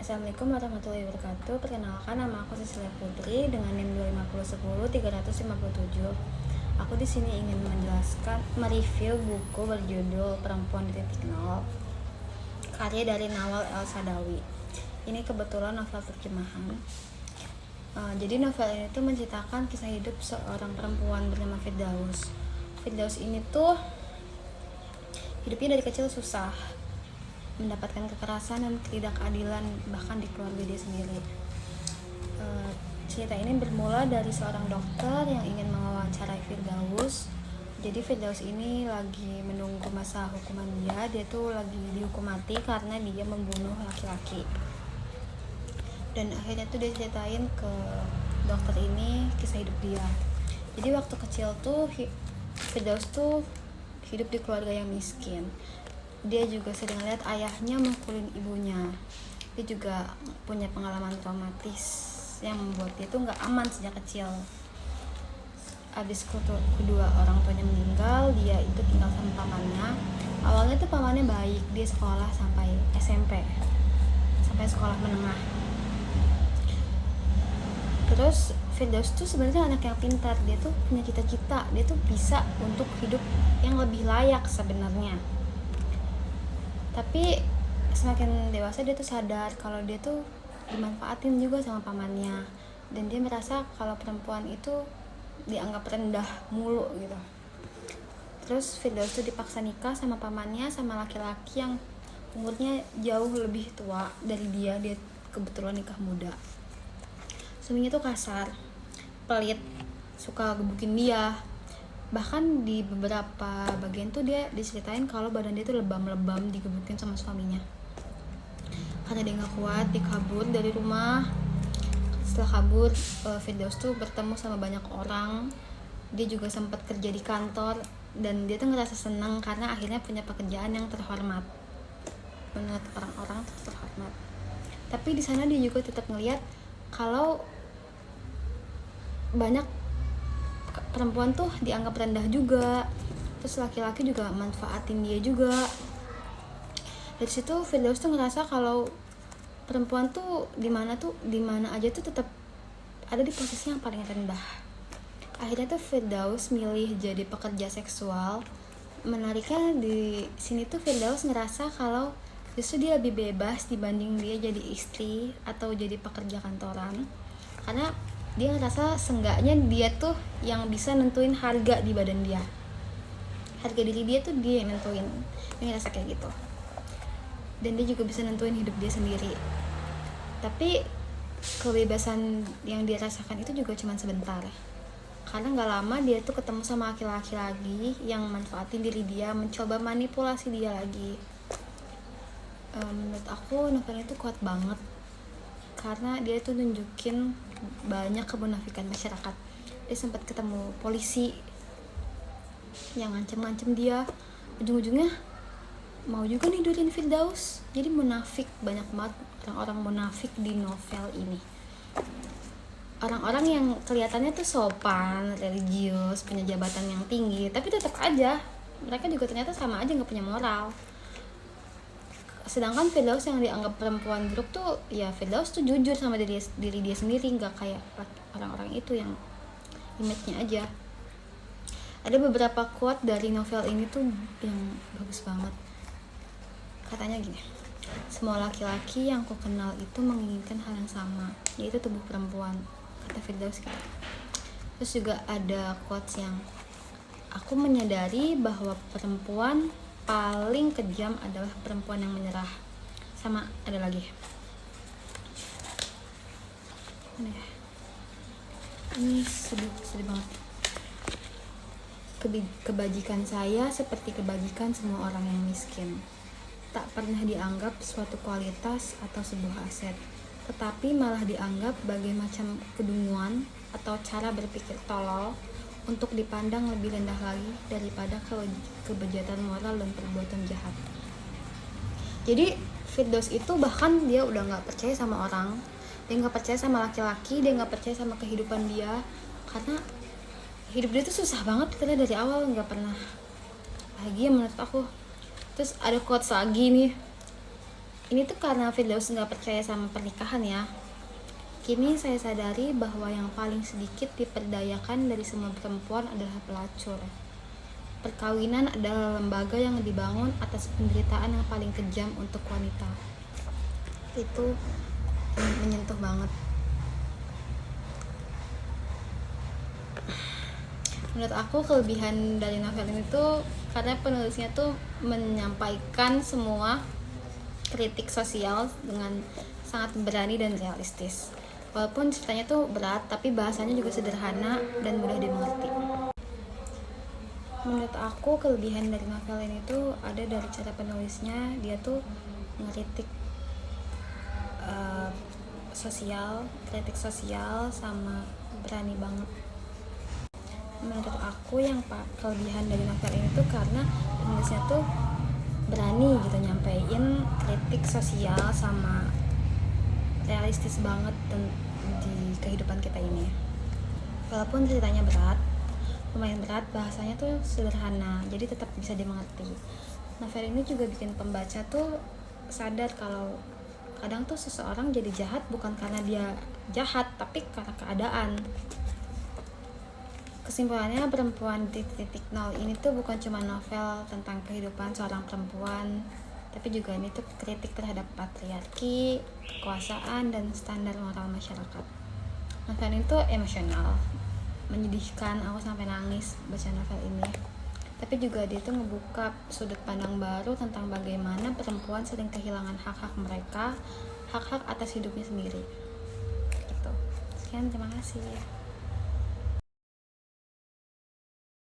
Assalamualaikum warahmatullahi wabarakatuh. Perkenalkan, nama aku Cecilia Putri dengan NIM 25010 357. Aku di sini ingin mereview buku berjudul Perempuan di Titik Nol, karya dari Nawal El-Saadawi. Ini kebetulan novel terjemahan. Jadi novel ini tuh menceritakan kisah hidup seorang perempuan bernama Firdaus. Firdaus ini tuh hidupnya dari kecil susah, mendapatkan kekerasan dan ketidakadilan bahkan di keluarga dia sendiri. Cerita ini bermula dari seorang dokter yang ingin mewawancarai Firdaus. Jadi Firdaus ini lagi menunggu masa hukuman dia tuh lagi dihukum mati karena dia membunuh laki-laki. Dan akhirnya tuh dia ceritain ke dokter ini kisah hidup dia. Jadi waktu kecil tuh Firdaus tuh hidup di keluarga yang miskin. Dia juga sering lihat ayahnya mukulin ibunya. Dia juga punya pengalaman traumatis yang membuat dia tuh gak aman sejak kecil. Abis kedua orang tuanya meninggal, dia itu tinggal sama pamannya. Awalnya tuh pamannya baik, dia sekolah sampai SMP, sampai sekolah menengah. Terus Firdaus tuh sebenarnya anak yang pintar. Dia tuh punya cita-cita, dia tuh bisa untuk hidup yang lebih layak sebenarnya. Tapi semakin dewasa dia tuh sadar kalau dia tuh dimanfaatin juga sama pamannya, dan dia merasa kalau perempuan itu dianggap rendah mulu gitu. Terus Firdaus tuh dipaksa nikah sama pamannya sama laki-laki yang umurnya jauh lebih tua dari dia kebetulan nikah muda. Suaminya tuh kasar, pelit, suka gebukin dia. Bahkan di beberapa bagian tuh dia diceritain kalau badan dia tuh lebam-lebam digebukin sama suaminya. Karena dia gak kuat, dia kabur dari rumah. Setelah kabur, Firdaus tuh bertemu sama banyak orang. Dia juga sempat kerja di kantor, dan dia tuh ngerasa senang karena akhirnya punya pekerjaan yang terhormat. Menurut orang-orang tuh terhormat. Tapi di sana dia juga tetap ngeliat kalau banyak perempuan tuh dianggap rendah juga. Terus laki-laki juga manfaatin dia juga. Dari situ Firdaus tuh ngerasa kalau perempuan tuh di mana aja tuh tetap ada di posisi yang paling rendah. Akhirnya tuh Firdaus milih jadi pekerja seksual. Menariknya di sini tuh Firdaus ngerasa kalau justru dia lebih bebas dibanding dia jadi istri atau jadi pekerja kantoran. Karena dia ngerasa seenggaknya dia tuh yang bisa nentuin harga di badan dia. Harga diri dia tuh dia yang nentuin. Dia ngerasa kayak gitu. Dan dia juga bisa nentuin hidup dia sendiri. Tapi kebebasan yang dia rasakan itu juga cuma sebentar. Karena gak lama dia tuh ketemu sama laki-laki lagi yang manfaatin diri dia, mencoba manipulasi dia lagi. Menurut aku novel itu kuat banget karena dia tuh nunjukin banyak kemunafikan masyarakat. Dia sempat ketemu polisi yang ngancem-ngancem dia, ujung-ujungnya mau juga nidurin Firdaus. Jadi munafik, banyak banget orang-orang munafik di novel ini. Orang-orang yang kelihatannya tuh sopan, religius, punya jabatan yang tinggi, tapi tetap aja mereka juga ternyata sama aja gak punya moral. Sedangkan Firdaus yang dianggap perempuan buruk tuh, ya Firdaus tuh jujur sama diri dia sendiri, gak kayak orang-orang itu yang image-nya aja. Ada beberapa quote dari novel ini tuh yang bagus banget. Katanya gini, semua laki-laki yang ku kenal itu menginginkan hal yang sama, yaitu tubuh perempuan, kata Firdaus gitu. Terus juga ada quotes yang, aku menyadari bahwa perempuan paling kejam adalah perempuan yang menyerah. Sama ada lagi, ini sedih banget. Kebajikan saya seperti kebajikan semua orang yang miskin, tak pernah dianggap suatu kualitas atau sebuah aset, tetapi malah dianggap bagai macam kedunguan atau cara berpikir tolol untuk dipandang lebih rendah lagi daripada kebejatan moral dan perbuatan jahat. Jadi Firdaus itu bahkan dia udah gak percaya sama orang, dia gak percaya sama laki-laki, dia gak percaya sama kehidupan dia, karena hidup dia tuh susah banget karena dari awal gak pernah bahagia menurut aku. Terus ada quotes lagi nih, Ini tuh karena Firdaus nggak percaya sama pernikahan ya. Kini saya sadari bahwa yang paling sedikit diperdayakan dari semua perempuan adalah pelacur. Perkawinan adalah lembaga yang dibangun atas penderitaan yang paling kejam untuk wanita. Itu menyentuh banget. Menurut aku kelebihan dari novel ini tuh karena penulisnya tuh menyampaikan semua kritik sosial dengan sangat berani dan realistis. Walaupun ceritanya tuh berat, tapi bahasanya juga sederhana dan mudah dimengerti. Menurut aku kelebihan dari novel ini tuh ada dari cara penulisnya. Dia tuh ngeritik kritik sosial sama berani banget. Menurut aku yang kelebihan dari novel ini tuh karena penulisnya tuh berani gitu nyampein kritik sosial sama realistis banget di kehidupan kita ini. Walaupun ceritanya lumayan berat, bahasanya tuh sederhana, jadi tetap bisa dimengerti. Novel ini juga bikin pembaca tuh sadar kalau kadang tuh seseorang jadi jahat bukan karena dia jahat, tapi karena keadaan. Kesimpulannya, Perempuan di Titik Nol ini tuh bukan cuma novel tentang kehidupan seorang perempuan, tapi juga ini tuh kritik terhadap patriarki, kekuasaan, dan standar moral masyarakat. Novel ini tuh emosional, menyedihkan, aku sampai nangis baca novel ini. Tapi juga dia tuh ngebuka sudut pandang baru tentang bagaimana perempuan sering kehilangan hak-hak mereka, hak-hak atas hidupnya sendiri. Gitu. Sekian, terima kasih.